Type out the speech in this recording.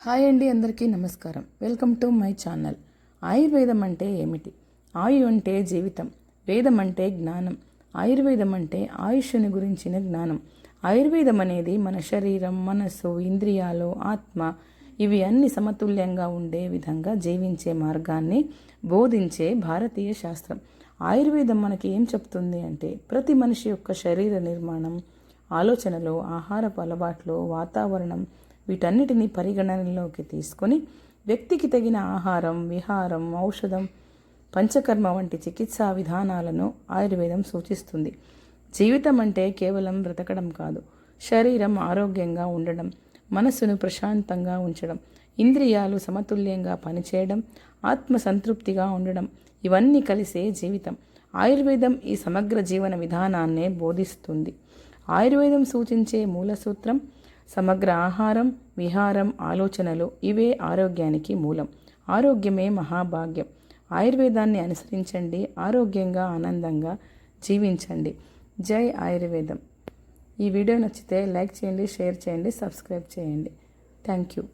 Hi అండి, అందరికీ నమస్కారం. Welcome to my channel. ఆయుర్వేదం అంటే ఏమిటి? ఆయు అంటే జీవితం, వేదం అంటే జ్ఞానం. ఆయుర్వేదం అంటే ఆయుష్ని గురించిన జ్ఞానం. ఆయుర్వేదం అనేది మన శరీరం, మనస్సు, ఇంద్రియాలు, ఆత్మ ఇవి అన్ని సమతుల్యంగా ఉండే విధంగా జీవించే మార్గాన్ని బోధించే భారతీయ శాస్త్రం. ఆయుర్వేదం మనకి ఏం చెప్తుంది అంటే ప్రతి మనిషి యొక్క శరీర నిర్మాణం, ఆలోచనలు, ఆహారపు అలవాట్లు, వాతావరణం వీటన్నిటిని పరిగణనలోకి తీసుకొని వ్యక్తికి తగిన ఆహారం, విహారం, ఔషధం, పంచకర్మ వంటి చికిత్సా విధానాలను ఆయుర్వేదం సూచిస్తుంది. జీవితం అంటే కేవలం బ్రతకడం కాదు, శరీరం ఆరోగ్యంగా ఉండడం, మనస్సును ప్రశాంతంగా ఉంచడం, ఇంద్రియాలు సమతుల్యంగా పనిచేయడం, ఆత్మ సంతృప్తిగా ఉండడం ఇవన్నీ కలిసే జీవితం. ఆయుర్వేదం ఈ సమగ్ర జీవన విధానాన్నే బోధిస్తుంది. ఆయుర్వేదం సూచించే మూల సూత్రం సమగ్ర ఆహారం, విహారం, ఆలోచనలు ఇవే ఆరోగ్యానికి మూలం. ఆరోగ్యమే మహాభాగ్యం. ఆయుర్వేదాన్ని అనుసరించండి, ఆరోగ్యంగా ఆనందంగా జీవించండి. జై ఆయుర్వేదం. ఈ వీడియో నచ్చితే లైక్ చేయండి, షేర్ చేయండి, సబ్స్క్రైబ్ చేయండి. Thank you.